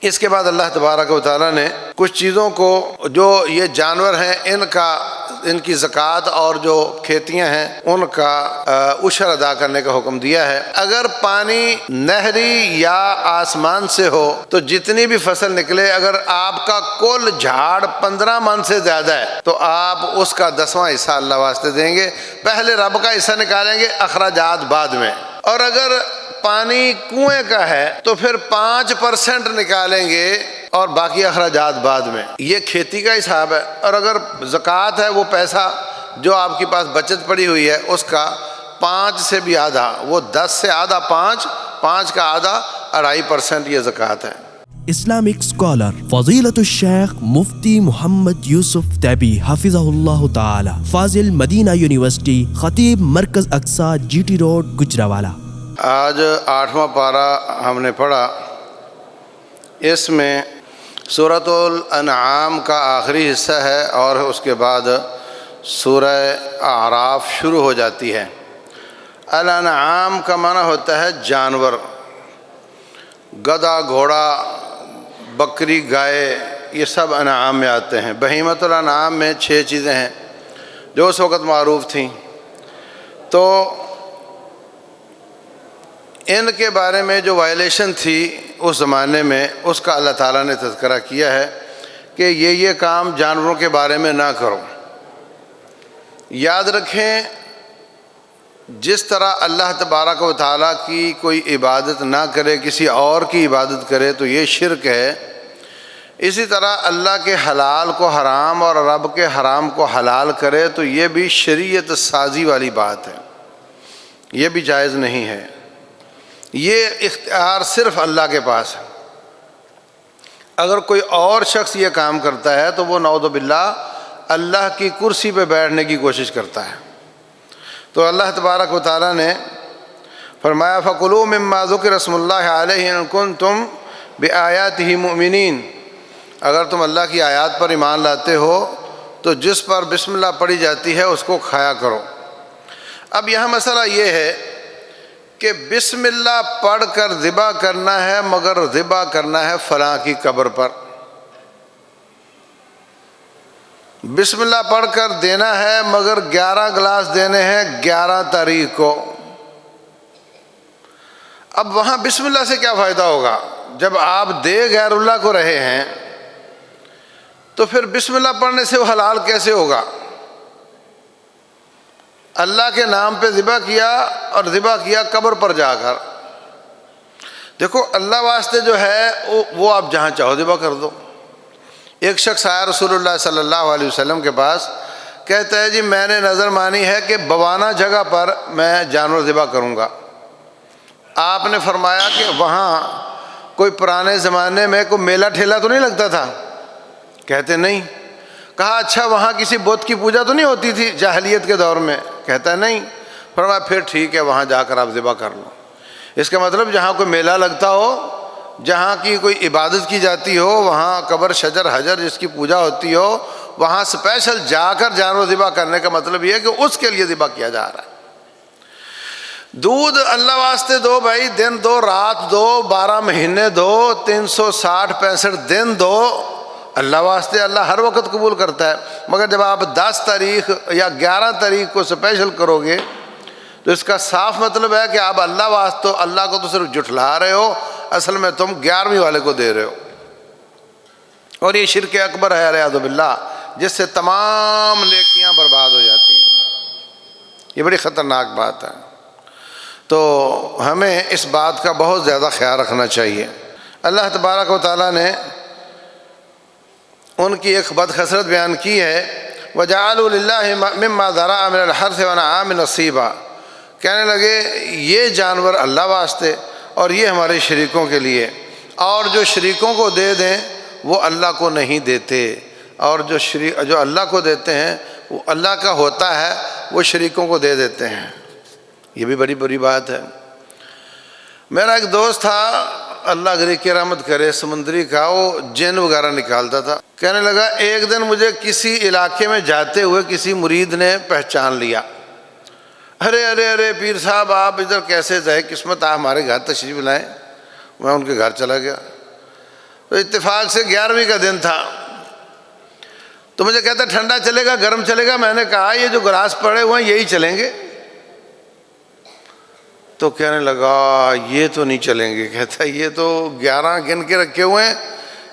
اس کے بعد اللہ تبارک و تعالیٰ نے کچھ چیزوں کو جو یہ جانور ہیں ان کی زکوٰۃ اور جو کھیتیاں ہیں ان کا عشر ادا کرنے کا حکم دیا ہے۔ اگر پانی نہری یا آسمان سے ہو تو جتنی بھی فصل نکلے، اگر آپ کا کل جھاڑ 15 من سے زیادہ ہے تو آپ اس کا 10واں حصہ اللہ واسطے دیں گے۔ پہلے رب کا حصہ نکالیں گے، اخراجات بعد میں۔ اور اگر پانی کنویں کا ہے تو پھر 5% نکالیں گے اور باقی اخراجات بعد میں۔ یہ کھیتی کا حساب ہے۔ اور اگر زکوٰۃ ہے، وہ پیسہ جو آپ کے پاس بچت پڑی ہوئی ہے اس کا 5 سے بھی آدھا، وہ 10 سے آدھا 5 کا آدھا 2.5% یہ زکوٰۃ ہے۔ اسلامک اسکالر فضیلت الشیخ مفتی محمد یوسف طیبی حفظہ اللہ تعالی، فاضل مدینہ یونیورسٹی، خطیب مرکز اقصی، جی ٹی روڈ، گجرانوالہ۔ آج 8واں پارہ ہم نے پڑھا، اس میں سورۃ الانعام کا آخری حصہ ہے اور اس کے بعد سورہ اعراف شروع ہو جاتی ہے۔ الانعام کا معنی ہوتا ہے جانور، گدھا، گھوڑا، بکری، گائے، یہ سب انعام میں آتے ہیں۔ بہیمۃ الانعام میں 6 چیزیں ہیں جو اس وقت معروف تھیں، تو ان کے بارے میں جو وائلیشن تھی اس زمانے میں، اس کا اللہ تعالیٰ نے تذکرہ کیا ہے کہ یہ کام جانوروں کے بارے میں نہ کرو۔ یاد رکھیں، جس طرح اللہ تبارک و تعالیٰ کی کوئی عبادت نہ کرے، کسی اور کی عبادت کرے تو یہ شرک ہے، اسی طرح اللہ کے حلال کو حرام اور رب کے حرام کو حلال کرے تو یہ بھی شریعت سازی والی بات ہے، یہ بھی جائز نہیں ہے۔ یہ اختیار صرف اللہ کے پاس ہے۔ اگر کوئی اور شخص یہ کام کرتا ہے تو وہ نعوذ باللہ اللہ کی کرسی پہ بیٹھنے کی کوشش کرتا ہے۔ تو اللہ تبارک و تعالیٰ نے فرمایا فَكُلُوا مِمَّا ذُكِرَ اسْمُ اللَّهِ عَلَيْهِ إِن كُنتُم بِآيَاتِهِ مُؤْمِنِينَ، اگر تم اللہ کی آیات پر ایمان لاتے ہو تو جس پر بسم اللہ پڑھی جاتی ہے اس کو کھایا کرو۔ اب یہاں مسئلہ یہ ہے کہ بسم اللہ پڑھ کر ذبح کرنا ہے، مگر ذبح کرنا ہے فلاں کی قبر پر۔ بسم اللہ پڑھ کر دینا ہے، مگر 11 گلاس دینے ہیں 11 تاریخ کو۔ اب وہاں بسم اللہ سے کیا فائدہ ہوگا؟ جب آپ دے غیر اللہ کو رہے ہیں تو پھر بسم اللہ پڑھنے سے وہ حلال کیسے ہوگا؟ اللہ کے نام پہ ذبح کیا اور ذبح کیا قبر پر جا کر۔ دیکھو اللہ واسطے جو ہے وہ آپ جہاں چاہو ذبح کر دو۔ ایک شخص آیا رسول اللہ صلی اللہ علیہ وسلم کے پاس، کہتا ہے جی میں نے نظر مانی ہے کہ بوانا جگہ پر میں جانور ذبح کروں گا۔ آپ نے فرمایا کہ وہاں کوئی پرانے زمانے میں کوئی میلہ ٹھیلا تو نہیں لگتا تھا؟ کہتے نہیں۔ کہا اچھا وہاں کسی بت کی پوجا تو نہیں ہوتی تھی جاہلیت کے دور میں؟ کہتا ہے نہیں۔ فرمایا پھر ٹھیک ہے، وہاں جا کر آپ ذبح کر لو۔ اس کا مطلب جہاں کوئی میلہ لگتا ہو، جہاں کی کوئی عبادت کی جاتی ہو، وہاں قبر، شجر، حجر جس کی پوجا ہوتی ہو، وہاں سپیشل جا کر جانور ذبح کرنے کا مطلب یہ ہے کہ اس کے لیے ذبح کیا جا رہا ہے۔ دودھ اللہ واسطے دو بھائی، دن دو، رات دو، 12 مہینے دو، 365 دن دو، اللہ واسطے اللہ ہر وقت قبول کرتا ہے۔ مگر جب آپ 10 تاریخ یا 11 تاریخ کو سپیشل کرو گے تو اس کا صاف مطلب ہے کہ آپ اللہ واسطے اللہ کو تو صرف جھٹلا رہے ہو، اصل میں تم 11ویں والے کو دے رہے ہو۔ اور یہ شرک اکبر ہے والعیاذ باللہ، جس سے تمام نیکیاں برباد ہو جاتی ہیں۔ یہ بڑی خطرناک بات ہے، تو ہمیں اس بات کا بہت زیادہ خیال رکھنا چاہیے۔ اللہ تبارک و تعالیٰ نے ان کی ایک بدخسرت بیان کی ہے، وَجَعَلُوا لِلَّهِ مِمَّا ذَرَأَ مِنَ الْحَرْثِ وَالْأَنْعَامِ نَصِيبًا، کہنے لگے یہ جانور اللہ واسطے اور یہ ہمارے شریکوں کے لیے، اور جو شریکوں کو دے دیں وہ اللہ کو نہیں دیتے، اور جو اللہ کو دیتے ہیں وہ اللہ کا ہوتا ہے، وہ شریکوں کو دے دیتے ہیں۔ یہ بھی بڑی بری بات ہے۔ میرا ایک دوست تھا، اللہ غریق کی رحمت کرے، سمندری کا، وہ جن وغیرہ نکالتا تھا۔ کہنے لگا ایک دن مجھے کسی علاقے میں جاتے ہوئے کسی مرید نے پہچان لیا۔ ارے پیر صاحب آپ ادھر کیسے ظاہر قسمت، آپ ہمارے گھر تشریف لائیں۔ میں ان کے گھر چلا گیا، تو اتفاق سے 11ویں کا دن تھا، تو مجھے کہتا ٹھنڈا چلے گا گرم چلے گا؟ میں نے کہا یہ جو گلاس پڑے ہوئے ہیں یہی چلیں گے۔ تو کہنے لگا یہ تو نہیں چلیں گے، کہتا یہ تو 11 گن کے رکھے ہوئے ہیں،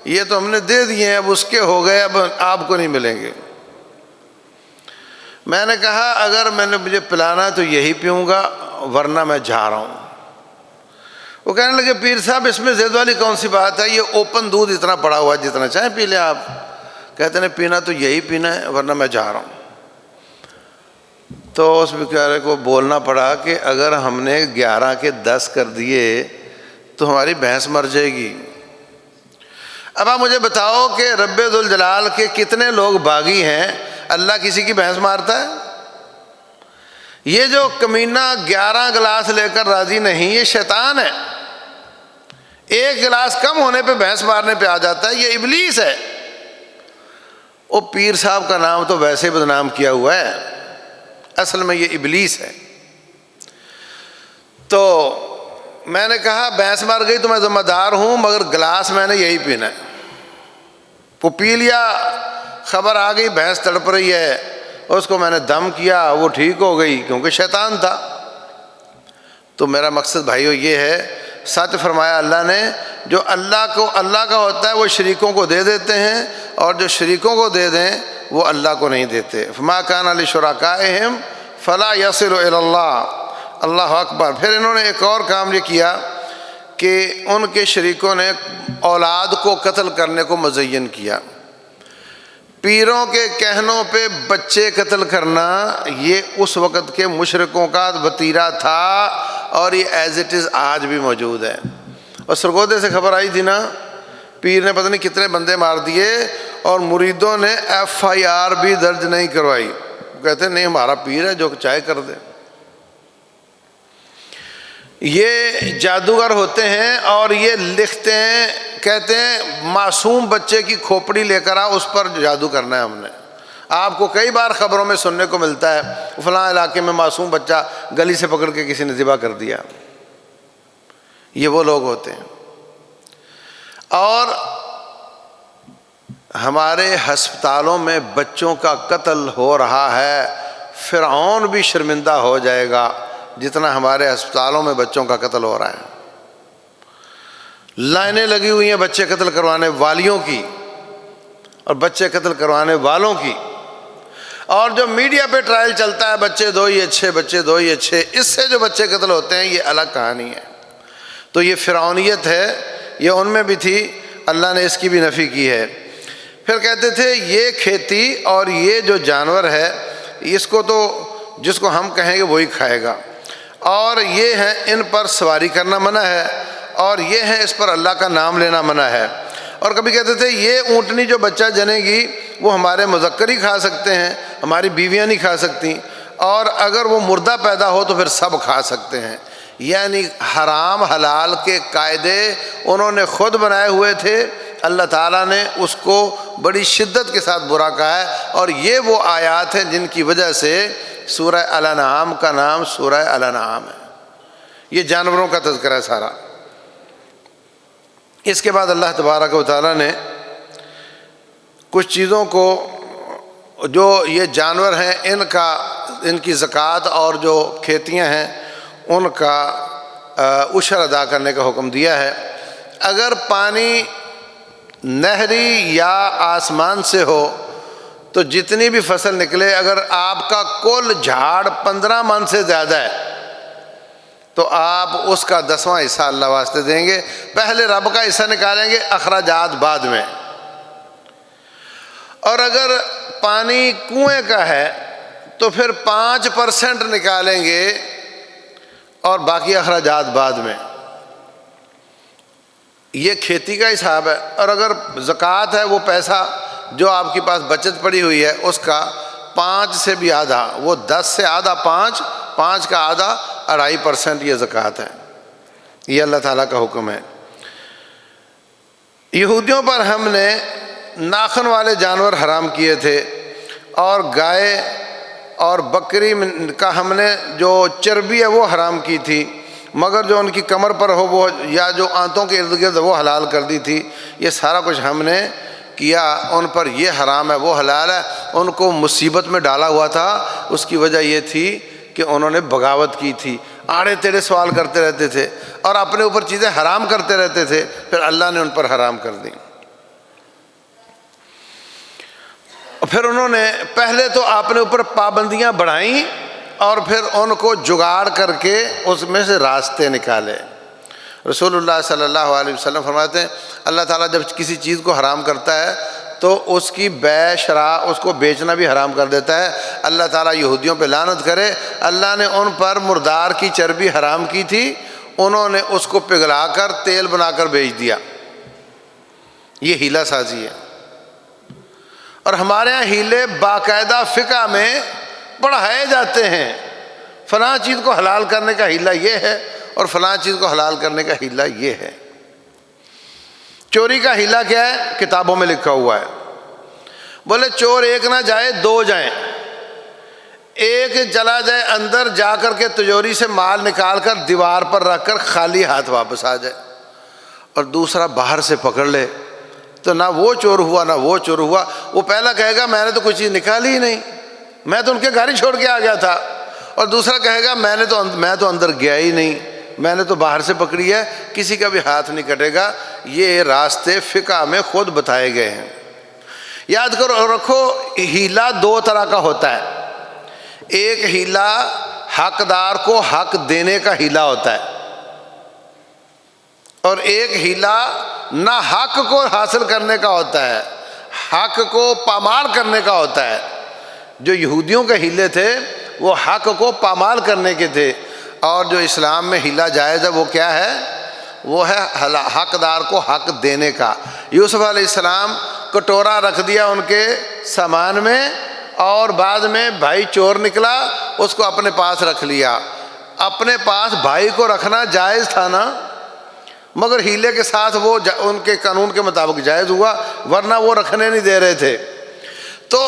یہ تو ہم نے دے دیے ہیں، اب اس کے ہو گئے، اب آپ کو نہیں ملیں گے۔ میں نے کہا اگر مجھے پلانا ہے تو یہی پیوں گا، ورنہ میں جا رہا ہوں۔ وہ کہنے لگے پیر صاحب اس میں زید والی کون سی بات ہے، یہ اوپن دودھ اتنا پڑا ہوا ہے، جتنا چاہیں پی لیں آپ۔ کہتے ہیں پینا تو یہی پینا ہے، ورنہ میں جا رہا ہوں۔ تو اس بیچارے کو بولنا پڑا کہ اگر ہم نے 11 کے 10 کر دیے تو ہماری بھینس مر جائے گی۔ اب آپ مجھے بتاؤ کہ رب ذوالجلال کے کتنے لوگ باغی ہیں؟ اللہ کسی کی بھینس مارتا ہے؟ یہ جو کمینہ 11 گلاس لے کر راضی نہیں، یہ شیطان ہے۔ ایک گلاس کم ہونے پہ بھینس مارنے پہ آ جاتا ہے، یہ ابلیس ہے۔ وہ پیر صاحب کا نام تو ویسے بدنام کیا ہوا ہے، اصل میں یہ ابلیس ہے۔ تو میں نے کہا بھینس مر گئی تو میں ذمہ دار ہوں، مگر گلاس میں نے یہی پینا ہے۔ وہ پی لیا، خبر آ گئی بھینس تڑپ رہی ہے، اس کو میں نے دم کیا، وہ ٹھیک ہو گئی، کیونکہ شیطان تھا۔ تو میرا مقصد بھائیو یہ ہے، سچ فرمایا اللہ نے، جو اللہ کا ہوتا ہے وہ شریکوں کو دے دیتے ہیں، اور جو شریکوں کو دے دیں وہ اللہ کو نہیں دیتے۔ فما کان لشرکائہم فلا یصل الی اللہ۔ اللہ اکبر۔ پھر انہوں نے ایک اور کام یہ کیا کہ ان کے شریکوں نے اولاد کو قتل کرنے کو مزین کیا۔ پیروں کے کہنوں پہ بچے قتل کرنا یہ اس وقت کے مشرکوں کا وتیرہ تھا، اور یہ ایز اٹ از آج بھی موجود ہے۔ اور سرگودے سے خبر آئی تھی نا، پیر نے پتہ نہیں کتنے بندے مار دیے، اور مریدوں نے FIR بھی درج نہیں کروائی۔ وہ کہتے ہیں نہیں ہمارا پیر ہے، جو چاہے کر دے۔ یہ جادوگر ہوتے ہیں اور یہ لکھتے ہیں، کہتے ہیں معصوم بچے کی کھوپڑی لے کر اس پر جادو کرنا ہے ہم نے۔ آپ کو کئی بار خبروں میں سننے کو ملتا ہے فلاں علاقے میں معصوم بچہ گلی سے پکڑ کے کسی نے ذبح کر دیا۔ یہ وہ لوگ ہوتے ہیں۔ اور ہمارے ہسپتالوں میں بچوں کا قتل ہو رہا ہے، فرعون بھی شرمندہ ہو جائے گا جتنا ہمارے ہسپتالوں میں بچوں کا قتل ہو رہا ہے۔ لائنیں لگی ہوئی ہیں بچے قتل کروانے والیوں کی اور بچے قتل کروانے والوں کی، اور جو میڈیا پہ ٹرائل چلتا ہے بچے دو ہی اچھے، بچے دو ہی اچھے، اس سے جو بچے قتل ہوتے ہیں یہ الگ کہانی ہے۔ تو یہ فرعونیت ہے، یہ ان میں بھی تھی، اللہ نے اس کی بھی نفی کی ہے۔ پھر کہتے تھے یہ کھیتی اور یہ جو جانور ہے اس کو تو جس کو ہم کہیں گے وہی کھائے گا، اور یہ ہے ان پر سواری کرنا منع ہے، اور یہ ہے اس پر اللہ کا نام لینا منع ہے۔ اور کبھی کہتے تھے یہ اونٹنی جو بچہ جنے گی وہ ہمارے مذکر ہی کھا سکتے ہیں، ہماری بیویاں نہیں کھا سکتی، اور اگر وہ مردہ پیدا ہو تو پھر سب کھا سکتے ہیں۔ یعنی حرام حلال کے قاعدے انہوں نے خود بنائے ہوئے تھے، اللہ تعالیٰ نے اس کو بڑی شدت کے ساتھ برا کہا ہے۔ اور یہ وہ آیات ہیں جن کی وجہ سے سورہ الانعام کا نام سورہ الانعام ہے۔ یہ جانوروں کا تذکرہ ہے سارا۔ اس کے بعد اللہ تبارک و تعالیٰ نے کچھ چیزوں کو، جو یہ جانور ہیں ان کی زکوٰۃ اور جو کھیتیاں ہیں ان کا عشر ادا کرنے کا حکم دیا ہے۔ اگر پانی نہری یا آسمان سے ہو تو جتنی بھی فصل نکلے، اگر آپ کا کل جھاڑ 15 من سے زیادہ ہے تو آپ اس کا 10واں حصہ اللہ واسطے دیں گے۔ پہلے رب کا حصہ نکالیں گے، اخراجات بعد میں۔ اور اگر پانی کنویں کا ہے تو پھر 5% نکالیں گے اور باقی اخراجات بعد میں۔ یہ کھیتی کا حساب ہے۔ اور اگر زکوٰۃ ہے، وہ پیسہ جو آپ کے پاس بچت پڑی ہوئی ہے اس کا 5 سے بھی آدھا، وہ 10 سے آدھا 5 کا آدھا 2.5% یہ زکوٰۃ ہے۔ یہ اللہ تعالیٰ کا حکم ہے۔ یہودیوں پر ہم نے ناخن والے جانور حرام کیے تھے، اور گائے اور بکری کا ہم نے جو چربی ہے وہ حرام کی تھی، مگر جو ان کی کمر پر ہو وہ یا جو آنتوں کے ارد گرد وہ حلال کر دی تھی، یہ سارا کچھ ہم نے کیا، ان پر یہ حرام ہے وہ حلال ہے۔ ان کو مصیبت میں ڈالا ہوا تھا، اس کی وجہ یہ تھی کہ انہوں نے بغاوت کی تھی، آڑے تیڑے سوال کرتے رہتے تھے اور اپنے اوپر چیزیں حرام کرتے رہتے تھے، پھر اللہ نے ان پر حرام کر دی۔ پھر انہوں نے پہلے تو اپنے اوپر پابندیاں بڑھائیں اور پھر ان کو جگاڑ کر کے اس میں سے راستے نکالے۔ رسول اللہ صلی اللہ علیہ وسلم فرماتے ہیں اللہ تعالیٰ جب کسی چیز کو حرام کرتا ہے تو اس کی بے شرع، اس کو بیچنا بھی حرام کر دیتا ہے۔ اللہ تعالیٰ یہودیوں پہ لعنت کرے، اللہ نے ان پر مردار کی چربی حرام کی تھی، انہوں نے اس کو پگھلا کر تیل بنا کر بیچ دیا۔ یہ ہیلہ سازی ہے۔ اور ہمارے ہاں ہیلے باقاعدہ فقہ میں پڑھائے جاتے ہیں، فلاں چیز کو حلال کرنے کا ہیلہ یہ ہے اور فلاں چیز کو حلال کرنے کا ہیلہ یہ ہے۔ چوری کا ہیلہ کیا ہے؟ کتابوں میں لکھا ہوا ہے، بولے چور ایک نہ جائے دو جائیں، ایک چلا جائے اندر جا کر کے تجوری سے مال نکال کر دیوار پر رکھ کر خالی ہاتھ واپس آ جائے، اور دوسرا باہر سے پکڑ لے، تو نہ وہ چور ہوا نہ وہ چور ہوا۔ وہ پہلا کہے گا میں نے تو کوئی چیز نکالی ہی نہیں، میں تو ان کے گھر ہی چھوڑ کے آ گیا تھا، اور دوسرا کہے گا میں تو اندر گیا ہی نہیں، میں نے تو باہر سے پکڑی ہے، کسی کا بھی ہاتھ نہیں کٹے گا۔ یہ راستے فقہ میں خود بتائے گئے ہیں۔ یاد کرو اور رکھو، ہیلہ دو طرح کا ہوتا ہے، ایک ہیلہ حقدار کو حق دینے کا ہیلہ ہوتا ہے، اور ایک ہیلہ نہ حق کو حاصل کرنے کا ہوتا ہے، حق کو پامال کرنے کا ہوتا ہے۔ جو یہودیوں کے ہیلے تھے وہ حق کو پامال کرنے کے تھے، اور جو اسلام میں ہیلہ جائز ہے وہ کیا ہے؟ وہ ہے حقدار کو حق دینے کا۔ یوسف علیہ السلام کٹورا رکھ دیا ان کے سامان میں، اور بعد میں بھائی چور نکلا، اس کو اپنے پاس رکھ لیا۔ اپنے پاس بھائی کو رکھنا جائز تھا نا، مگر ہیلے کے ساتھ وہ ان کے قانون کے مطابق جائز ہوا، ورنہ وہ رکھنے نہیں دے رہے تھے۔ تو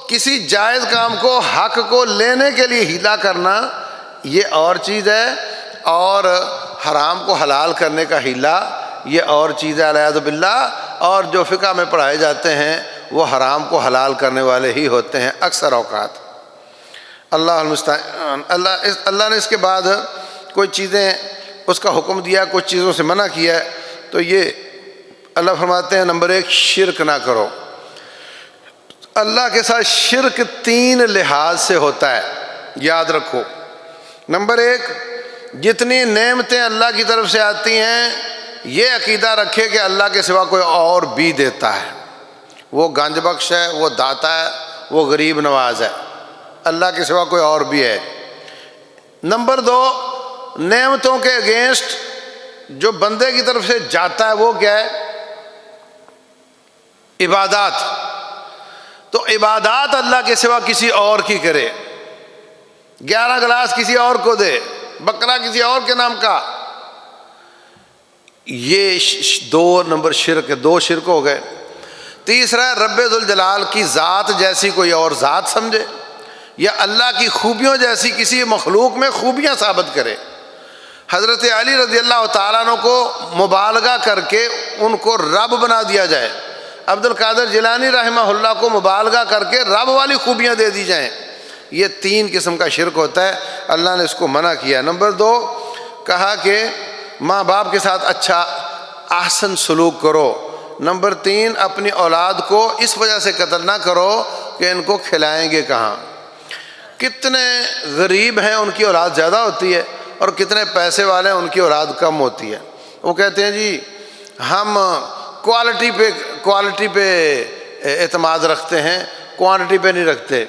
کسی جائز کام کو حق کو لینے کے لیے ہیلہ کرنا یہ اور چیز ہے، اور حرام کو حلال کرنے کا ہیلہ یہ اور چیز ہے، الیاذ باللہ۔ اور جو فقہ میں پڑھائے جاتے ہیں وہ حرام کو حلال کرنے والے ہی ہوتے ہیں اکثر اوقات۔ اللہ المستعان۔ اللہ نے اس کے بعد کوئی چیزیں اس کا حکم دیا، کچھ چیزوں سے منع کیا ہے، تو یہ اللہ فرماتے ہیں نمبر 1 شرک نہ کرو۔ اللہ کے ساتھ شرک 3 لحاظ سے ہوتا ہے، یاد رکھو۔ نمبر 1، جتنی نعمتیں اللہ کی طرف سے آتی ہیں یہ عقیدہ رکھے کہ اللہ کے سوا کوئی اور بھی دیتا ہے، وہ گنج بخش ہے، وہ داتا ہے، وہ غریب نواز ہے، اللہ کے سوا کوئی اور بھی ہے۔ نمبر 2، نعمتوں کے اگینسٹ جو بندے کی طرف سے جاتا ہے وہ کیا ہے؟ عبادات۔ تو عبادات اللہ کے سوا کسی اور کی کرے، 11 گلاس کسی اور کو دے، بکرا کسی اور کے نام کا، یہ 2 نمبر شرک ہے، 2 شرک ہو گئے۔ تیسرا، رب ذوالجلال کی ذات جیسی کوئی اور ذات سمجھے، یا اللہ کی خوبیوں جیسی کسی مخلوق میں خوبیاں ثابت کرے۔ حضرت علی رضی اللہ تعالیٰ عنہ کو مبالغہ کر کے ان کو رب بنا دیا جائے، عبد القادر جیلانی رحمہ اللہ کو مبالغہ کر کے رب والی خوبیاں دے دی جائیں، یہ 3 قسم کا شرک ہوتا ہے، اللہ نے اس کو منع کیا۔ نمبر 2، کہا کہ ماں باپ کے ساتھ اچھا احسن سلوک کرو۔ نمبر 3، اپنی اولاد کو اس وجہ سے قتل نہ کرو کہ ان کو کھلائیں گے کہاں۔ کتنے غریب ہیں ان کی اولاد زیادہ ہوتی ہے، اور کتنے پیسے والے ہیں ان کی اولاد کم ہوتی ہے۔ وہ کہتے ہیں جی ہم کوالٹی پہ اعتماد رکھتے ہیں، کوانٹٹی پہ نہیں رکھتے۔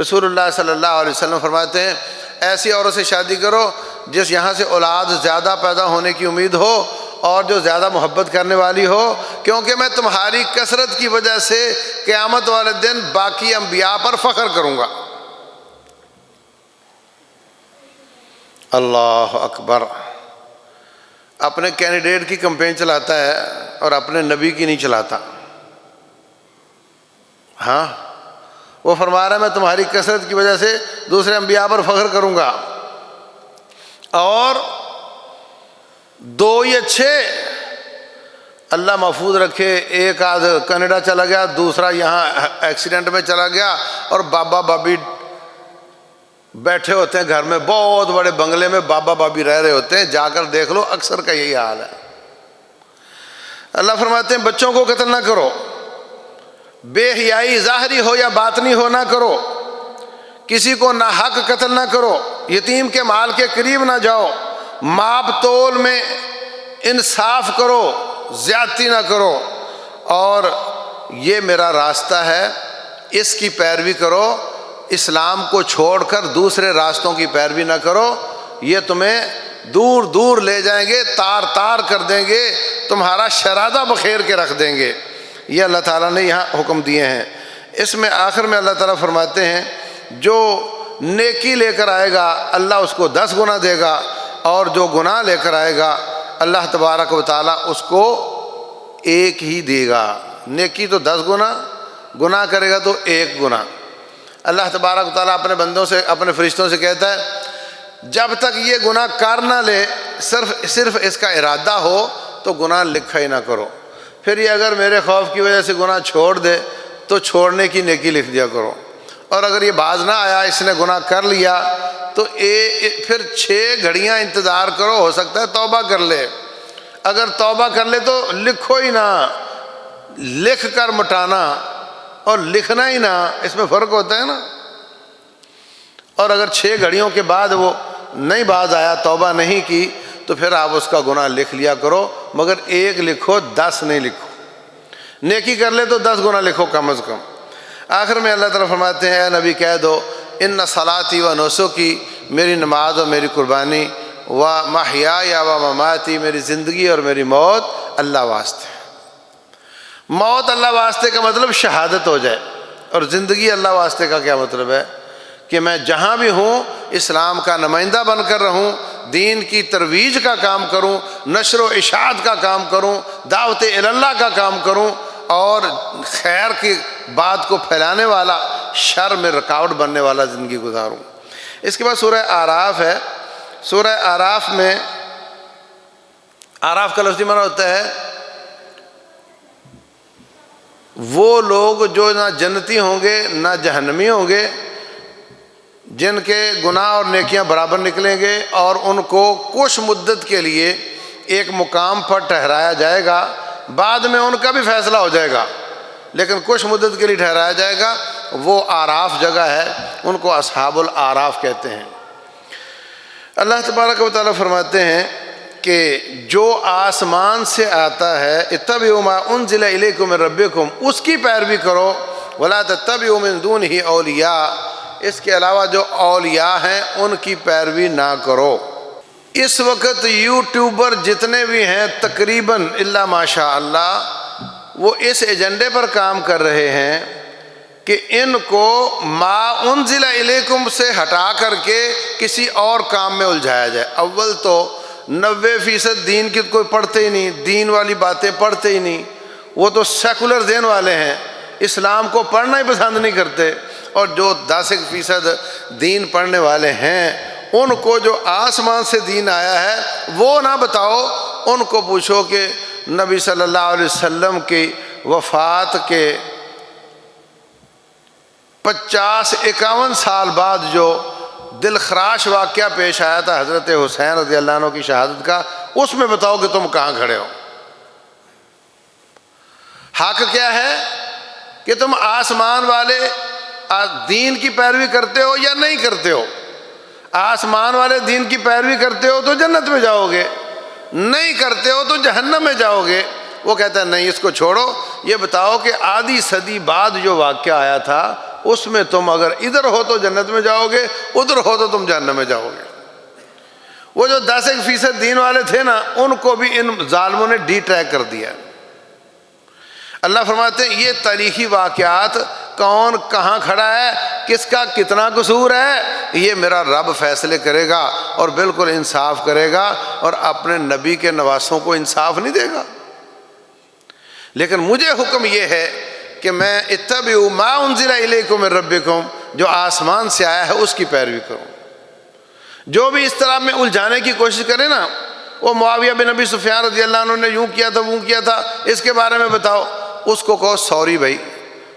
رسول اللہ صلی اللہ علیہ وسلم فرماتے ہیں ایسی عورت سے شادی کرو جس یہاں سے اولاد زیادہ پیدا ہونے کی امید ہو اور جو زیادہ محبت کرنے والی ہو، کیونکہ میں تمہاری کثرت کی وجہ سے قیامت والے دن باقی انبیاء پر فخر کروں گا۔ اللہ اکبر۔ اپنے کینڈیڈیٹ کی کمپین چلاتا ہے اور اپنے نبی کی نہیں چلاتا۔ ہاں، وہ فرما رہا ہے میں تمہاری کثرت کی وجہ سے دوسرے انبیاء پر فخر کروں گا، اور دو ہی اچھے، اللہ محفوظ رکھے، ایک آدھ کینیڈا چلا گیا، دوسرا یہاں ایکسیڈنٹ میں چلا گیا، اور بابا بابی بیٹھے ہوتے ہیں گھر میں، بہت بڑے بنگلے میں بابا بابی رہ رہے ہوتے ہیں، جا کر دیکھ لو اکثر کا یہی حال ہے۔ اللہ فرماتے ہیں بچوں کو قتل نہ کرو، بے حیائی ظاہری ہو یا باطنی ہو نہ کرو، کسی کو ناحق قتل نہ کرو، یتیم کے مال کے قریب نہ جاؤ، ماپ تول میں انصاف کرو، زیادتی نہ کرو، اور یہ میرا راستہ ہے، اس کی پیروی کرو، اسلام کو چھوڑ کر دوسرے راستوں کی پیروی نہ کرو، یہ تمہیں دور دور لے جائیں گے، تار تار کر دیں گے، تمہارا شرادہ بخیر کے رکھ دیں گے۔ یہ اللہ تعالیٰ نے یہاں حکم دیے ہیں۔ اس میں آخر میں اللہ تعالیٰ فرماتے ہیں جو نیکی لے کر آئے گا اللہ اس کو 10 گنا دے گا، اور جو گناہ لے کر آئے گا اللہ تبارک و تعالیٰ اس کو 1 ہی دے گا۔ نیکی تو 10 گنا، گناہ کرے گا تو 1 گنا۔ اللہ تبارک و تعالیٰ اپنے بندوں سے، اپنے فرشتوں سے کہتا ہے جب تک یہ گناہ کر نہ لے، صرف اس کا ارادہ ہو تو گناہ لکھا ہی نہ کرو، پھر یہ اگر میرے خوف کی وجہ سے گناہ چھوڑ دے تو چھوڑنے کی نیکی لکھ دیا کرو، اور اگر یہ باز نہ آیا، اس نے گناہ کر لیا، تو پھر 6 گھڑیاں انتظار کرو، ہو سکتا ہے توبہ کر لے، اگر توبہ کر لے تو لکھو ہی نہ، لکھ کر مٹانا اور لکھنا ہی نہ، اس میں فرق ہوتا ہے نا۔ اور اگر 6 گھڑیوں کے بعد وہ نہیں باز آیا، توبہ نہیں کی، تو پھر آپ اس کا گناہ لکھ لیا کرو، مگر 1 لکھو، 10 نہیں لکھو۔ نیکی کر لے تو 10 گناہ لکھو کم از کم۔ آخر میں اللہ تعالیٰ فرماتے ہیں اے نبی کہہ دو ان صلاتی و نسکی، میری نماز اور میری قربانی، و محیای و مماتی، میری زندگی اور میری موت اللہ واسطے۔ موت اللہ واسطے کا مطلب شہادت ہو جائے، اور زندگی اللہ واسطے کا کیا مطلب ہے کہ میں جہاں بھی ہوں اسلام کا نمائندہ بن کر رہوں، دین کی ترویج کا کام کروں، نشر و اشاعت کا کام کروں، دعوت اللہ کا کام کروں، اور خیر کی بات کو پھیلانے والا، شر میں رکاوٹ بننے والا زندگی گزاروں۔ اس کے بعد سورہ اعراف ہے۔ سورہ اعراف میں، اعراف کا لفظی معنی ہوتا ہے وہ لوگ جو نہ جنتی ہوں گے نہ جہنمی ہوں گے، جن کے گناہ اور نیکیاں برابر نکلیں گے، اور ان کو کچھ مدت کے لیے ایک مقام پر ٹھہرایا جائے گا، بعد میں ان کا بھی فیصلہ ہو جائے گا، لیکن کچھ مدت کے لیے ٹھہرایا جائے گا۔ وہ اعراف جگہ ہے، ان کو اصحاب الاعراف کہتے ہیں۔ اللہ تبارک و تعالیٰ فرماتے ہیں کہ جو آسمان سے آتا ہے اتبعوا ما انزل الیکم من ربکم، اس کی پیروی کرو، ولا تتبعوا من دونہ اولیاء، اس کے علاوہ جو اولیاء ہیں ان کی پیروی نہ کرو۔ اس وقت یوٹیوبر جتنے بھی ہیں تقریباً الا ماشاء اللہ، وہ اس ایجنڈے پر کام کر رہے ہیں کہ ان کو ما انزل الیکم سے ہٹا کر کے کسی اور کام میں الجھایا جائے۔ اول تو 90% دین کی کوئی پڑھتے ہی نہیں، دین والی باتیں پڑھتے ہی نہیں، وہ تو سیکولر ذہن والے ہیں، اسلام کو پڑھنا ہی پسند نہیں کرتے، اور جو 10% دین پڑھنے والے ہیں ان کو جو آسمان سے دین آیا ہے وہ نہ بتاؤ، ان کو پوچھو کہ نبی صلی اللہ علیہ وسلم کی وفات کے 50-51 سال بعد جو دل خراش واقعہ پیش آیا تھا حضرت حسین رضی اللہ عنہ کی شہادت کا، اس میں بتاؤ کہ تم کہاں کھڑے ہو۔ حق کیا ہے کہ تم آسمان والے دین کی پیروی کرتے ہو یا نہیں کرتے ہو؟ آسمان والے دین کی پیروی کرتے ہو تو جنت میں جاؤ گے، نہیں کرتے ہو تو جہنم میں جاؤ گے۔ وہ کہتا ہے نہیں، اس کو چھوڑو، یہ بتاؤ کہ آدھی صدی بعد جو واقعہ آیا تھا اس میں تم اگر ادھر ہو تو جنت میں جاؤ گے، ادھر ہو تو تم جہنم میں جاؤ گے۔ وہ جو 10% دین والے تھے نا، ان کو بھی ان ظالموں نے ڈی ٹریک کر دیا۔ اللہ فرماتے ہیں یہ تاریخی واقعات کون کہاں کھڑا ہے، کس کا کتنا قصور ہے، یہ میرا رب فیصلے کرے گا اور بالکل انصاف کرے گا، اور اپنے نبی کے نواسوں کو انصاف نہیں دے گا۔ لیکن مجھے حکم یہ ہے کہ میں اتبعوا ما انزل الیکم من ربکم، جو آسمان سے آیا ہے اس کی پیروی کروں۔ جو بھی اس طرح میں الجھانے کی کوشش کرے نا، وہ معاویہ بن ابی سفیان رضی اللہ عنہ نے یوں کیا تھا وہ کیا تھا، اس کے بارے میں بتاؤ، اس کو کہو سوری بھائی،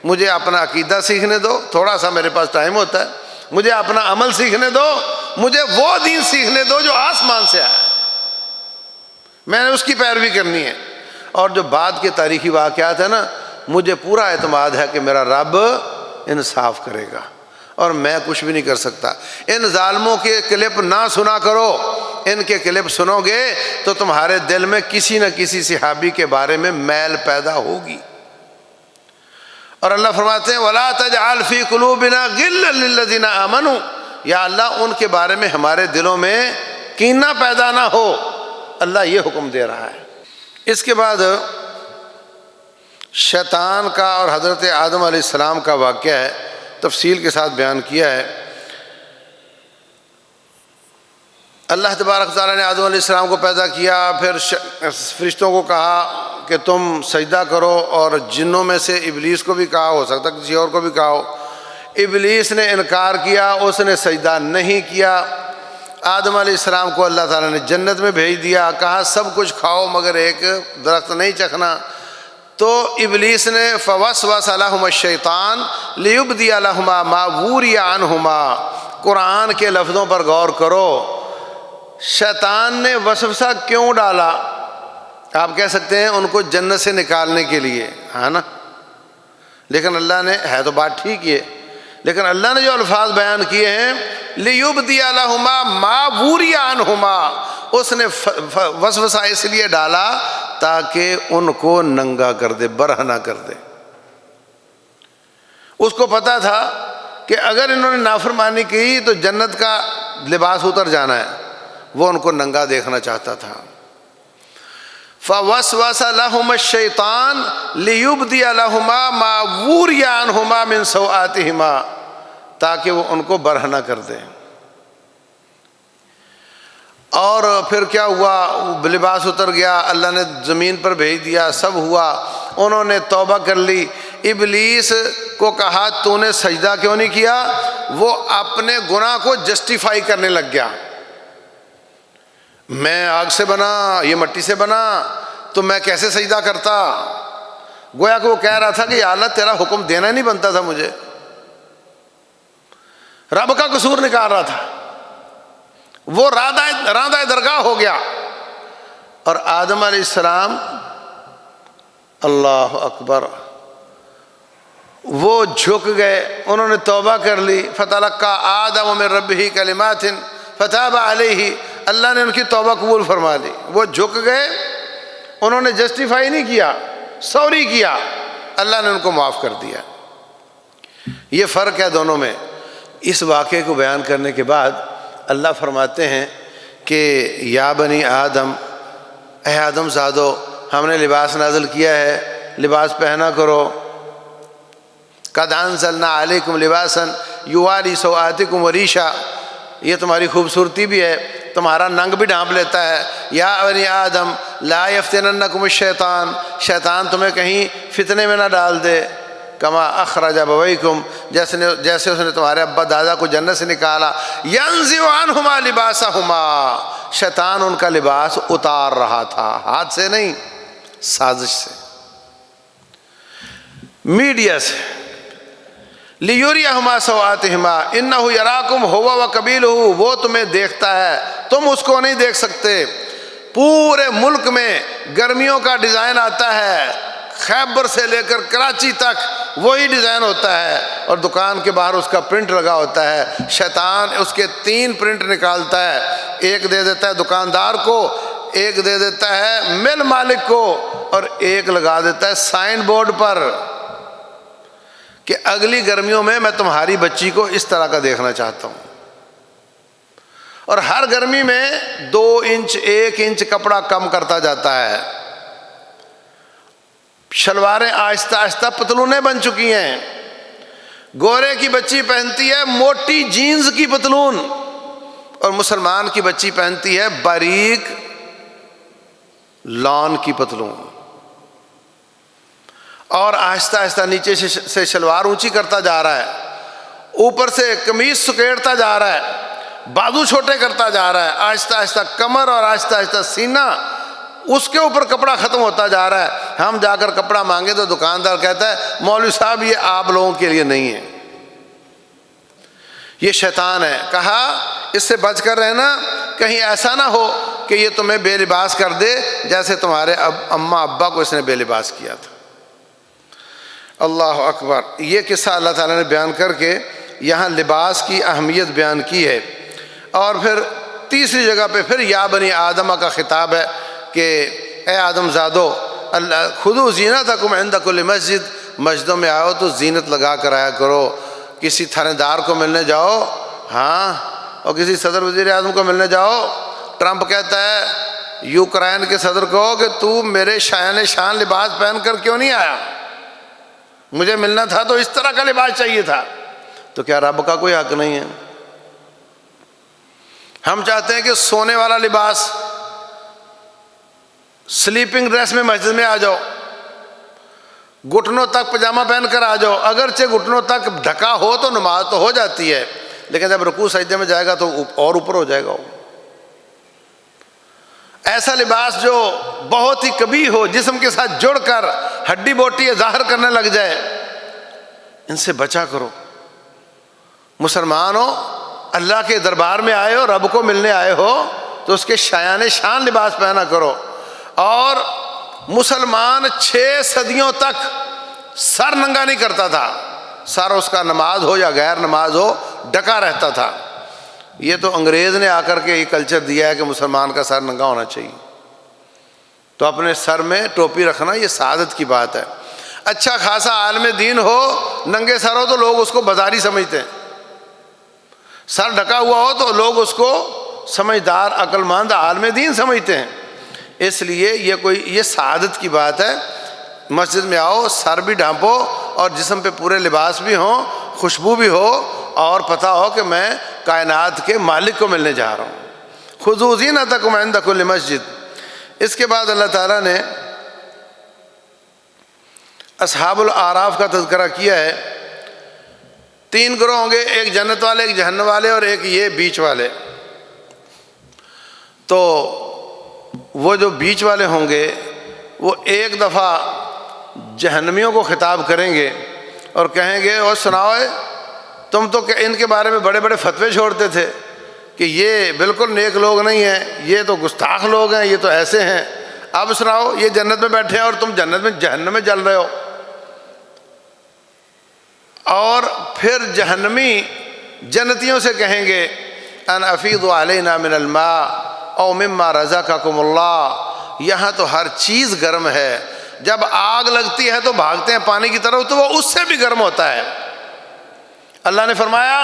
مجھے اپنا عقیدہ سیکھنے دو، تھوڑا سا میرے پاس ٹائم ہوتا ہے، مجھے اپنا عمل سیکھنے دو، مجھے وہ دین سیکھنے دو جو آسمان سے آیا، میں نے اس کی پیروی کرنی ہے۔ اور جو بعد کے تاریخی واقعات ہیں نا، مجھے پورا اعتماد ہے کہ میرا رب انصاف کرے گا اور میں کچھ بھی نہیں کر سکتا۔ ان ظالموں کے کلپ نہ سنا کرو، ان کے کلپ سنو گے تو تمہارے دل میں کسی نہ کسی صحابی کے بارے میں میل پیدا ہوگی۔ اور اللہ فرماتے ہیں وَلَا تَجْعَلْ فِي قُلُوبِنَا غِلًّا لِّلَّذِينَ آمَنُوا، یا اللہ ان کے بارے میں ہمارے دلوں میں کینہ پیدا نہ ہو، اللہ یہ حکم دے رہا ہے۔ اس کے بعد شیطان کا اور حضرت آدم علیہ السلام کا واقعہ ہے، تفصیل کے ساتھ بیان کیا ہے۔ اللہ تبارک تعالیٰ نے آدم علیہ السلام کو پیدا کیا، پھر فرشتوں کو کہا کہ تم سجدہ کرو، اور جنوں میں سے ابلیس کو بھی کہا، ہو سکتا کسی اور کو بھی کہا ہو۔ ابلیس نے انکار کیا، اس نے سجدہ نہیں کیا۔ آدم علیہ السلام کو اللہ تعالیٰ نے جنت میں بھیج دیا، کہا سب کچھ کھاؤ مگر ایک درخت نہیں چکھنا۔ تو ابلیس نے فوسوس لہما الشیطان لیبدی لہما ما وری عنہما، قرآن کے لفظوں پر غور کرو، شیطان نے وسوسہ کیوں ڈالا؟ آپ کہہ سکتے ہیں ان کو جنت سے نکالنے کے لیے، ہے نا، لیکن اللہ نے، ہے تو بات ٹھیک ہے، لیکن اللہ نے جو الفاظ بیان کیے ہیں لیبدی لہما ما وری عنہما، اس نے وسوسہ اس لیے ڈالا تاکہ ان کو ننگا کر دے، برہنہ کر دے۔ اس کو پتا تھا کہ اگر انہوں نے نافرمانی کی تو جنت کا لباس اتر جانا ہے، وہ ان کو ننگا دیکھنا چاہتا تھا۔ فوسوس لہما الشیطان لیبدی لہما ما وری عنہما من سوآتہما، تاکہ وہ ان کو برہنہ کر دے۔ اور پھر کیا ہوا؟ لباس اتر گیا، اللہ نے زمین پر بھیج دیا، سب ہوا، انہوں نے توبہ کر لی۔ ابلیس کو کہا تو نے سجدہ کیوں نہیں کیا؟ وہ اپنے گناہ کو جسٹیفائی کرنے لگ گیا، میں آگ سے بنا، یہ مٹی سے بنا، تو میں کیسے سجدہ کرتا؟ گویا کہ وہ کہہ رہا تھا کہ یا اللہ تیرا حکم دینا نہیں بنتا تھا مجھے، رب کا قصور نکال رہا تھا، وہ راندہ درگاہ ہو گیا۔ اور آدم علیہ السلام، اللہ اکبر، وہ جھک گئے، انہوں نے توبہ کر لی۔ فَتَلَقَّىٰ آدَمُ مِن رَبِّهِ كَلِمَاتٍ فَتَابَ عَلَيْهِ، اللہ نے ان کی توبہ قبول فرما لی۔ وہ جھک گئے، انہوں نے جسٹیفائی نہیں کیا، سوری کیا، اللہ نے ان کو معاف کر دیا۔ یہ فرق ہے دونوں میں۔ اس واقعے کو بیان کرنے کے بعد اللہ فرماتے ہیں کہ یا بنی آدم، اے آدم زادو، ہم نے لباس نازل کیا ہے، لباس پہنا کرو۔ قد انزلنا علیکم لباسا یواری سوآتکم وریشا، یہ تمہاری خوبصورتی بھی ہے، تمہارا ننگ بھی ڈھانپ لیتا ہے۔ یا بنی آدم لا یفتننکم الشیطان، شیطان تمہیں کہیں فتنے میں نہ ڈال دے۔ کما اخرج ابویکم، جیسے اس نے تمہارے ابا دادا کو جنت سے نکالا۔ ینزع عنہما لباسہما، شیطان ان کا لباس اتار رہا تھا، ہاتھ سے نہیں، سازش سے، میڈیا سے۔ لیریہما سوآتہما انہ یراکم ہوا وقبیلہ، وہ تمہیں دیکھتا ہے، تم اس کو نہیں دیکھ سکتے۔ پورے ملک میں گرمیوں کا ڈیزائن آتا ہے، خیبر سے لے کر کراچی تک وہی ڈیزائن ہوتا ہے، اور دکان کے باہر اس کا پرنٹ لگا ہوتا ہے۔ شیطان اس کے 3 پرنٹ نکالتا ہے، ایک دے دیتا ہے دکاندار کو، ایک دے دیتا ہے مل مالک کو، اور ایک لگا دیتا ہے سائن بورڈ پر کہ اگلی گرمیوں میں تمہاری بچی کو اس طرح کا دیکھنا چاہتا ہوں۔ اور ہر گرمی میں 2 انچ 1 انچ کپڑا کم کرتا جاتا ہے۔ شلواریں آہستہ آہستہ پتلونیں بن چکی ہیں۔ گورے کی بچی پہنتی ہے موٹی جینز کی پتلون، اور مسلمان کی بچی پہنتی ہے باریک لان کی پتلون، اور آہستہ آہستہ نیچے سے شلوار اونچی کرتا جا رہا ہے، اوپر سے قمیص سکیڑتا جا رہا ہے، بازو چھوٹے کرتا جا رہا ہے، آہستہ آہستہ کمر اور آہستہ آہستہ سینہ، اس کے اوپر کپڑا ختم ہوتا جا رہا ہے۔ ہم جا کر کپڑا مانگے تو دکاندار کہتا ہے مولوی صاحب یہ آپ لوگوں کے لیے نہیں ہے، یہ شیطان ہے۔ کہا اس سے بچ کر رہنا، کہیں ایسا نہ ہو کہ یہ تمہیں بے لباس کر دے جیسے تمہارے اماں ابا کو اس نے بے لباس کیا تھا۔ اللہ اکبر۔ یہ قصہ اللہ تعالیٰ نے بیان کر کے یہاں لباس کی اہمیت بیان کی ہے۔ اور پھر تیسری جگہ پہ پھر یا بنی آدم کا خطاب ہے کہ اے آدم زادو، اللہ خذوا زینتکم عند کل مسجد، مسجدوں میں آؤ تو زینت لگا کر آیا کرو۔ کسی تھانے دار کو ملنے جاؤ، ہاں، اور کسی صدر وزیر اعظم کو ملنے جاؤ، ٹرمپ کہتا ہے یوکرائن کے صدر کو کہ تو میرے شان لباس پہن کر کیوں نہیں آیا، مجھے ملنا تھا تو اس طرح کا لباس چاہیے تھا۔ تو کیا رب کا کوئی حق نہیں ہے؟ ہم چاہتے ہیں کہ سونے والا لباس، سلیپنگ ڈریس میں مسجد میں آ جاؤ، گھٹنوں تک پجامہ پہن کر آ جاؤ، اگرچہ گھٹنوں تک ڈھکا ہو تو نماز تو ہو جاتی ہے، لیکن جب رکوع سجدے میں جائے گا تو اور اوپر ہو جائے گا۔ ایسا لباس جو بہت ہی کبھی ہو، جسم کے ساتھ جڑ کر ہڈی بوٹی ظاہر کرنے لگ جائے، ان سے بچا کرو۔ مسلمان ہو، اللہ کے دربار میں آئے ہو، رب کو ملنے آئے ہو تو اس کے شان لباس پہنا کرو۔ اور مسلمان 6 صدیوں تک سر ننگا نہیں کرتا تھا، سر اس کا نماز ہو یا غیر نماز ہو ڈھکا رہتا تھا۔ یہ تو انگریز نے آ کر کے یہ کلچر دیا ہے کہ مسلمان کا سر ننگا ہونا چاہیے، تو اپنے سر میں ٹوپی رکھنا یہ سعادت کی بات ہے۔ اچھا خاصا عالم دین ہو، ننگے سر ہو تو لوگ اس کو بازاری سمجھتے ہیں، سر ڈھکا ہوا ہو تو لوگ اس کو سمجھدار عقل مند عالم دین سمجھتے ہیں۔ اس لیے یہ سعادت کی بات ہے۔ مسجد میں آؤ، سر بھی ڈھانپو اور جسم پہ پورے لباس بھی ہوں، خوشبو بھی ہو، اور پتہ ہو کہ میں کائنات کے مالک کو ملنے جا رہا ہوں۔ خذوا زینتکم عند کل مسجد۔ اس کے بعد اللہ تعالیٰ نے اصحاب الاعراف کا تذکرہ کیا ہے۔ 3 گروہ ہوں گے، ایک جنت والے، ایک جہنم والے، اور ایک یہ بیچ والے۔ تو وہ جو بیچ والے ہوں گے وہ ایک دفعہ جہنمیوں کو خطاب کریں گے اور کہیں گے اور سناؤ، تم تو ان کے بارے میں بڑے بڑے فتوے چھوڑتے تھے کہ یہ بالکل نیک لوگ نہیں ہیں، یہ تو گستاخ لوگ ہیں، یہ تو ایسے ہیں، اب سناؤ یہ جنت میں بیٹھے ہیں اور تم جہنم میں جل رہے ہو۔ اور پھر جہنمی جنتیوں سے کہیں گے ان افیضوا علینا من الماء او مما رزقکم اللہ، یہاں تو ہر چیز گرم ہے، جب آگ لگتی ہے تو بھاگتے ہیں پانی کی طرف، تو وہ اس سے بھی گرم ہوتا ہے۔ اللہ نے فرمایا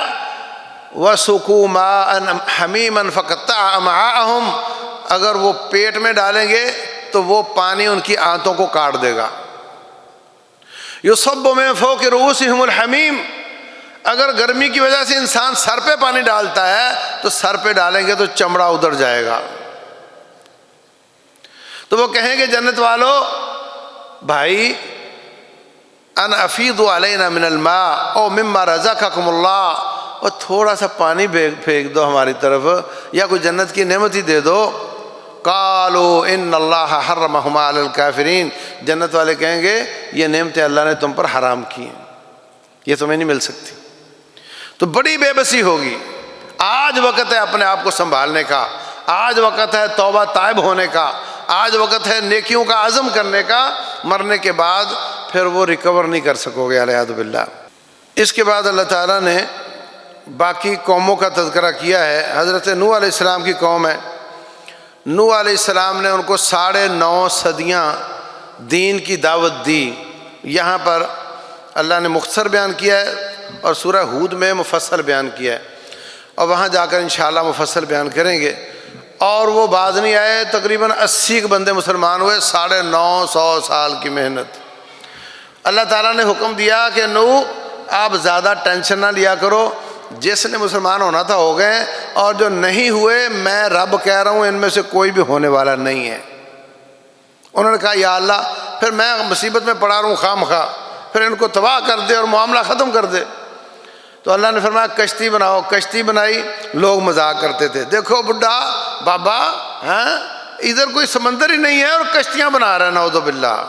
وَسُقُوا مَاءً حَمِيمًا فَقَطَّعَ أَمْعَاءَهُمْ، اگر وہ پیٹ میں ڈالیں گے تو وہ پانی ان کی آنتوں کو کاٹ دے گا۔ يُصَبُّ مِن فَوْقِ رُؤُوسِهِمُ الْحَمِيمُ، اگر گرمی کی وجہ سے انسان سر پہ پانی ڈالتا ہے تو سر پہ ڈالیں گے تو چمڑا ادھر جائے گا۔ تو وہ کہیں گے جنت والو بھائی ان افیضوا علینا من الماء او مما رزقکم اللہ، اور تھوڑا سا پانی پھینک دو ہماری طرف، یا کوئی جنت کی نعمت ہی دے دو۔ قالوا ان اللہ حرمہما علی الکافرین، جنت والے کہیں گے یہ نعمتیں اللہ نے تم پر حرام کی ہیں، یہ تمہیں نہیں مل سکتی۔ تو بڑی بے بسی ہوگی۔ آج وقت ہے اپنے آپ کو سنبھالنے کا، آج وقت ہے توبہ طائب ہونے کا، آج وقت ہے نیکیوں کا عزم کرنے کا، مرنے کے بعد پھر وہ ریکور نہیں کر سکو گے والعیاذ باللہ۔ اس کے بعد اللہ تعالیٰ نے باقی قوموں کا تذکرہ کیا ہے۔ حضرت نوح علیہ السلام کی قوم ہے، نوح علیہ السلام نے ان کو 9.5 صدیاں دین کی دعوت دی۔ یہاں پر اللہ نے مختصر بیان کیا ہے اور سورہ ہود میں مفصل بیان کیا ہے، اور وہاں جا کر انشاءاللہ مفصل بیان کریں گے۔ اور وہ باز نہیں آئے، تقریباً 80 بندے مسلمان ہوئے، 950 سال کی محنت۔ اللہ تعالیٰ نے حکم دیا کہ نوح آپ زیادہ ٹینشن نہ لیا کرو، جس نے مسلمان ہونا تھا ہو گئے، اور جو نہیں ہوئے میں رب کہہ رہا ہوں ان میں سے کوئی بھی ہونے والا نہیں ہے۔ انہوں نے کہا یا اللہ پھر میں مصیبت میں پڑا رہا ہوں خواہ مخواہ، پھر ان کو تباہ کر دے اور معاملہ ختم کر دے۔ تو اللہ نے فرمایا کشتی بناؤ، کشتی بنائی، لوگ مذاق کرتے تھے، دیکھو بڈھا بابا، ہاں ادھر کوئی سمندر ہی نہیں ہے اور کشتیاں بنا رہا ہے، نعوذ باللہ،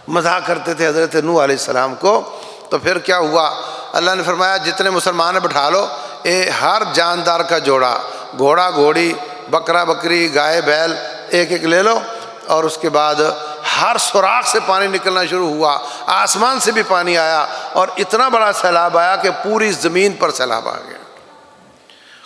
مذاق کرتے تھے حضرت نوح علیہ السلام کو۔ تو پھر کیا ہوا؟ اللہ نے فرمایا جتنے مسلمان ہیں بٹھا لو، ہر جاندار کا جوڑا، گھوڑا گھوڑی، بکرا بکری، گائے بیل، ایک ایک لے لو، اور اس کے بعد ہر سوراخ سے پانی نکلنا شروع ہوا، آسمان سے بھی پانی آیا، اور اتنا بڑا سیلاب آیا کہ پوری زمین پر سیلاب آ گیا،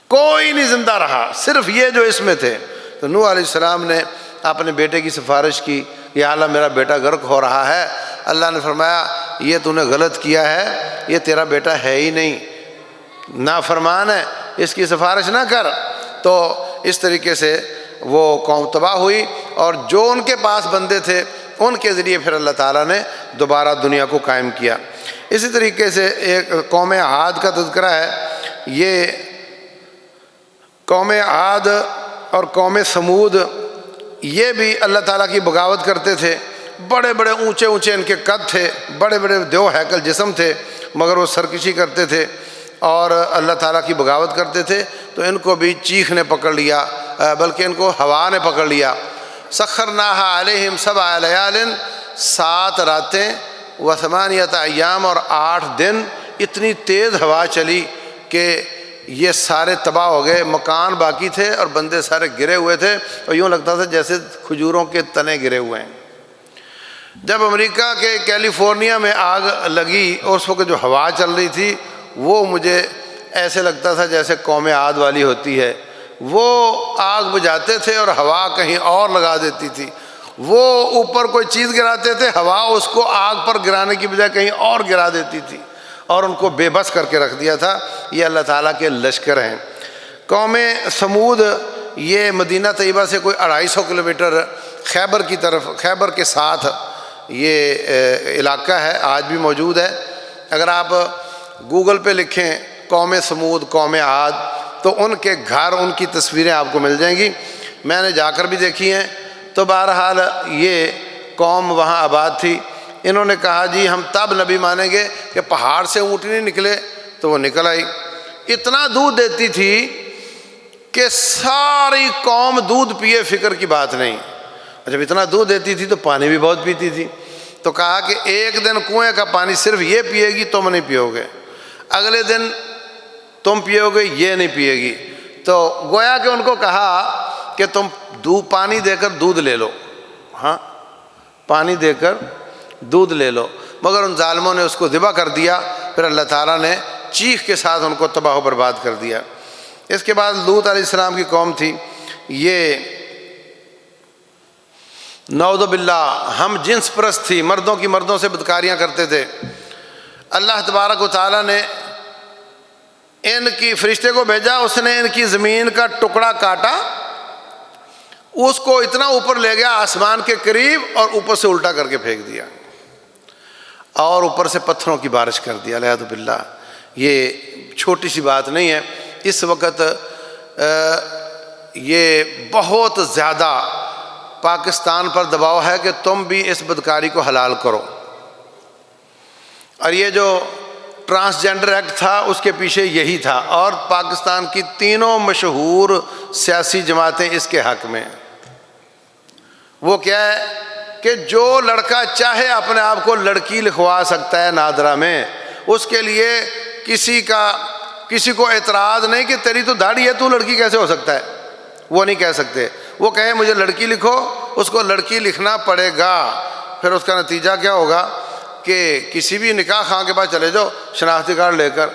کوئی نہیں زندہ رہا، صرف یہ جو اس میں تھے۔ تو نوح علیہ السلام نے اپنے بیٹے کی سفارش کی، یا اللہ میرا بیٹا غرق ہو رہا ہے۔ اللہ نے فرمایا یہ تو نے غلط کیا ہے، یہ تیرا بیٹا ہے ہی نہیں، نافرمان ہے، اس کی سفارش نہ کر۔ تو اس طریقے سے وہ قوم تباہ ہوئی، اور جو ان کے پاس بندے تھے ان کے ذریعے پھر اللہ تعالیٰ نے دوبارہ دنیا کو قائم کیا۔ اسی طریقے سے ایک قوم عاد کا تذکرہ ہے۔ یہ قوم عاد اور قوم سمود یہ بھی اللہ تعالیٰ کی بغاوت کرتے تھے، بڑے بڑے اونچے اونچے ان کے قد تھے، بڑے بڑے دیو ہیکل جسم تھے، مگر وہ سرکشی کرتے تھے اور اللہ تعالیٰ کی بغاوت کرتے تھے۔ تو ان کو بھی چیخ نے پکڑ لیا، بلکہ ان کو ہوا نے پکڑ لیا۔ سخرناہا علیہم 7 لیال، 7 راتیں و 8 ایام، اور 8 دن اتنی تیز ہوا چلی کہ یہ سارے تباہ ہو گئے، مکان باقی تھے اور بندے سارے گرے ہوئے تھے، اور یوں لگتا تھا جیسے کھجوروں کے تنے گرے ہوئے ہیں۔ جب امریکہ کے کیلیفورنیا میں آگ لگی اور اس وقت جو ہوا چل رہی تھی وہ مجھے ایسے لگتا تھا جیسے قوم عاد والی ہوتی ہے، وہ آگ بجھاتے تھے اور ہوا کہیں اور لگا دیتی تھی، وہ اوپر کوئی چیز گراتے تھے، ہوا اس کو آگ پر گرانے کی بجائے کہیں اور گرا دیتی تھی، اور ان کو بے بس کر کے رکھ دیا تھا۔ یہ اللہ تعالیٰ کے لشکر ہیں۔ قوم سمود یہ مدینہ طیبہ سے کوئی 250 کلومیٹر خیبر کی طرف، خیبر کے ساتھ یہ علاقہ ہے، آج بھی موجود ہے۔ اگر آپ گوگل پہ لکھیں قوم سمود، قوم عاد، تو ان کے گھر، ان کی تصویریں آپ کو مل جائیں گی، میں نے جا کر بھی دیکھی ہیں۔ تو بہرحال یہ قوم وہاں آباد تھی۔ انہوں نے کہا جی ہم تب نبی مانیں گے کہ پہاڑ سے اونٹنی نکلے، تو وہ نکل آئی، اتنا دودھ دیتی تھی کہ ساری قوم دودھ پیے، فکر کی بات نہیں۔ جب اتنا دودھ دیتی تھی تو پانی بھی بہت پیتی تھی، تو کہا کہ ایک دن کنویں کا پانی صرف یہ پیے گی، تم نہیں پیو گے، اگلے دن تم پیو گے، یہ نہیں پیے گی۔ تو گویا کہ ان کو کہا کہ تم پانی دے کر دودھ لے لو، ہاں پانی دے کر دودھ لے لو، مگر ان ظالموں نے اس کو ذبح کر دیا۔ پھر اللہ تعالیٰ نے چیخ کے ساتھ ان کو تباہ و برباد کر دیا۔ اس کے بعد لوط علیہ السلام کی قوم تھی، یہ نعوذ باللہ ہم جنس پرست تھی، مردوں کی مردوں سے بدکاریاں کرتے تھے۔ اللہ تبارک و تعالیٰ نے ان کی فرشتے کو بھیجا، اس نے ان کی زمین کا ٹکڑا کاٹا، اس کو اتنا اوپر لے گیا آسمان کے قریب، اور اوپر سے الٹا کر کے پھینک دیا، اور اوپر سے پتھروں کی بارش کر دیا، الحمد باللہ۔ یہ چھوٹی سی بات نہیں ہے، اس وقت یہ بہت زیادہ پاکستان پر دباؤ ہے کہ تم بھی اس بدکاری کو حلال کرو، اور یہ جو ٹرانسجنڈر ایکٹ تھا اس کے پیچھے یہی تھا، اور پاکستان کی تینوں مشہور سیاسی جماعتیں اس کے حق میں ہیں۔ وہ کیا ہے کہ جو لڑکا چاہے اپنے آپ کو لڑکی لکھوا سکتا ہے نادرا میں، اس کے لیے کسی کو اعتراض نہیں کہ تیری تو داڑھی ہے، تو لڑکی کیسے ہو سکتا ہے، وہ نہیں کہہ سکتے۔ وہ کہے مجھے لڑکی لکھو، اس کو لڑکی لکھنا پڑے گا۔ پھر اس کا نتیجہ کیا ہوگا کہ کسی بھی نکاح خواہ کے پاس چلے جاؤ شناختی کارڈ لے کر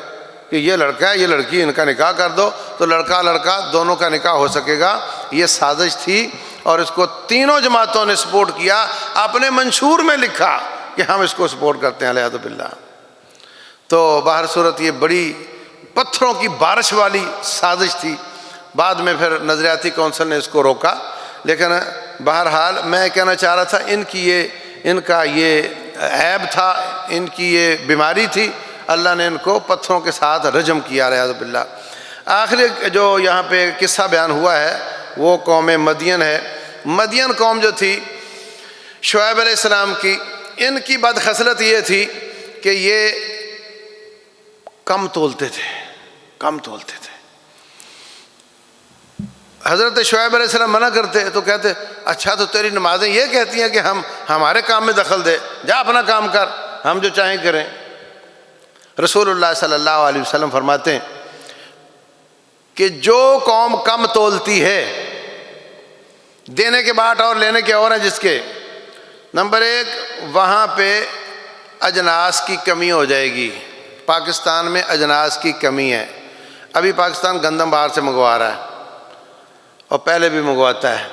کہ یہ لڑکا ہے، یہ لڑکی، ان کا نکاح کر دو، تو لڑکا لڑکا دونوں کا نکاح ہو سکے گا۔ یہ سازش تھی، اور اس کو تینوں جماعتوں نے سپورٹ کیا، اپنے منشور میں لکھا کہ ہم اس کو سپورٹ کرتے ہیں، الحمد باللہ۔ تو باہر صورت یہ بڑی پتھروں کی بارش والی سازش تھی۔ بعد میں پھر نظریاتی کونسل نے اس کو روکا، لیکن بہرحال میں کہنا چاہ رہا تھا ان کا یہ عیب تھا، ان کی یہ بیماری تھی، اللہ نے ان کو پتھروں کے ساتھ رجم کیا، الحمد باللہ۔ آخری جو یہاں پہ قصہ بیان ہوا ہے وہ قوم مدین ہے۔ مدین قوم جو تھی شعیب علیہ السلام کی، ان کی بدخصلت یہ تھی کہ یہ کم تولتے تھے، کم تولتے تھے۔ حضرت شعیب علیہ السلام منع کرتے تو کہتے اچھا تو تیری نمازیں یہ کہتی ہیں کہ ہم ہمارے کام میں دخل دے، جا اپنا کام کر، ہم جو چاہیں کریں۔ رسول اللہ صلی اللہ علیہ وسلم فرماتے ہیں کہ جو قوم کم تولتی ہے، دینے کے بعد اور لینے کے اور ہیں جس کے، نمبر ایک وہاں پہ اجناس کی کمی ہو جائے گی۔ پاکستان میں اجناس کی کمی ہے۔ ابھی پاکستان گندم باہر سے منگوا رہا ہے اور پہلے بھی منگواتا ہے۔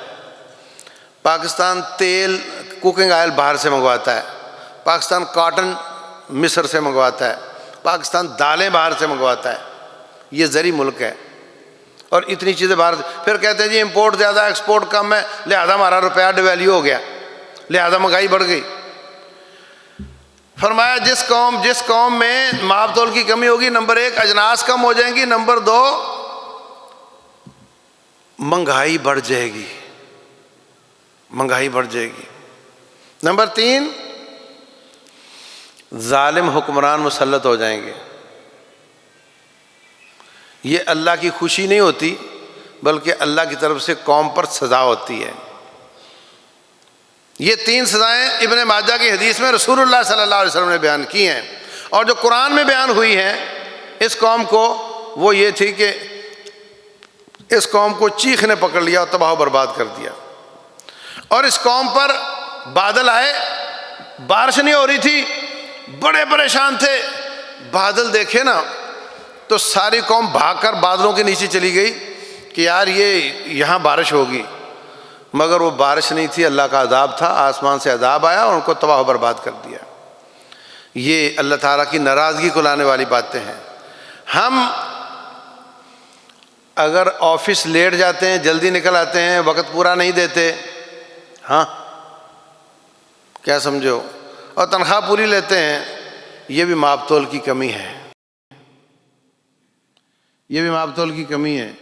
پاکستان تیل، کوکنگ آئل باہر سے منگواتا ہے۔ پاکستان کاٹن مصر سے منگواتا ہے۔ پاکستان دالیں باہر سے منگواتا ہے۔ یہ زرعی ملک ہے اور اتنی چیزیں باہر سے، پھر کہتے ہیں جی امپورٹ زیادہ ایکسپورٹ کم ہے، لہذا ہمارا روپیہ ڈیویلیو ہو گیا، لہذا مہنگائی بڑھ گئی۔ فرمایا جس قوم میں ماپ تول کی کمی ہوگی، نمبر ایک اجناس کم ہو جائیں گی، نمبر دو مہنگائی بڑھ جائے گی، مہنگائی بڑھ جائے گی۔ نمبر تین ظالم حکمران مسلط ہو جائیں گے۔ یہ اللہ کی خوشی نہیں ہوتی بلکہ اللہ کی طرف سے قوم پر سزا ہوتی ہے۔ یہ تین سزائیں ابن ماجہ کی حدیث میں رسول اللہ صلی اللہ علیہ وسلم نے بیان کی ہیں، اور جو قرآن میں بیان ہوئی ہیں اس قوم کو، وہ یہ تھی کہ اس قوم کو چیخ نے پکڑ لیا اور تباہ و برباد کر دیا۔ اور اس قوم پر بادل آئے، بارش نہیں ہو رہی تھی، بڑے پریشان تھے، بادل دیکھے نا تو ساری قوم بھاگ کر بادلوں کے نیچے چلی گئی کہ یار یہ یہاں بارش ہوگی، مگر وہ بارش نہیں تھی، اللہ کا عذاب تھا، آسمان سے عذاب آیا اور ان کو تباہ و برباد کر دیا۔ یہ اللہ تعالیٰ کی ناراضگی کو لانے والی باتیں ہیں۔ ہم اگر آفس لیٹ جاتے ہیں، جلدی نکل آتے ہیں، وقت پورا نہیں دیتے، ہاں کیا سمجھو، اور تنخواہ پوری لیتے ہیں، یہ بھی ماپ تول کی کمی ہے، یہ بھی ماپ تول کی کمی ہے۔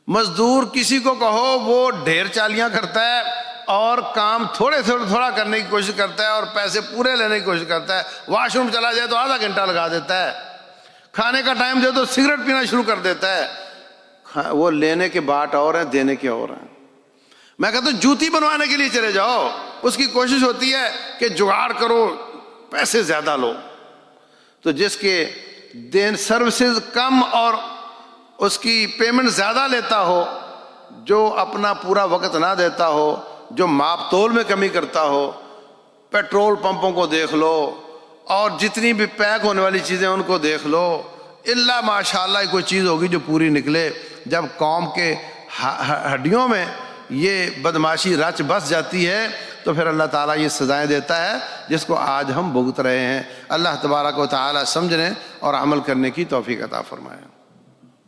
مزدور کسی کو کہو وہ ڈھیر چالیاں کرتا ہے اور کام تھوڑا کرنے کی کوشش کرتا ہے اور پیسے پورے لینے کی کوشش کرتا ہے، واش روم چلا جائے تو آدھا گھنٹہ لگا دیتا ہے، کھانے کا ٹائم دے تو سگریٹ پینا شروع کر دیتا ہے۔ وہ لینے کے باٹ اور ہیں، دینے کے اور ہیں۔ میں کہتا ہوں جوتی بنوانے کے لیے چلے جاؤ، اس کی کوشش ہوتی ہے کہ جگاڑ کرو، پیسے زیادہ لو۔ تو جس کے دین سروسز کم اور اس کی پیمنٹ زیادہ لیتا ہو، جو اپنا پورا وقت نہ دیتا ہو، جو ماپ تول میں کمی کرتا ہو، پیٹرول پمپوں کو دیکھ لو اور جتنی بھی پیک ہونے والی چیزیں ان کو دیکھ لو، اللہ ماشاءاللہ کوئی چیز ہوگی جو پوری نکلے۔ جب قوم کے ہڈیوں میں یہ بدماشی رچ بس جاتی ہے تو پھر اللہ تعالیٰ یہ سزائیں دیتا ہے جس کو آج ہم بھگت رہے ہیں۔ اللہ تبارک و تعالیٰ سمجھنے اور عمل کرنے کی توفیق عطا فرمائے۔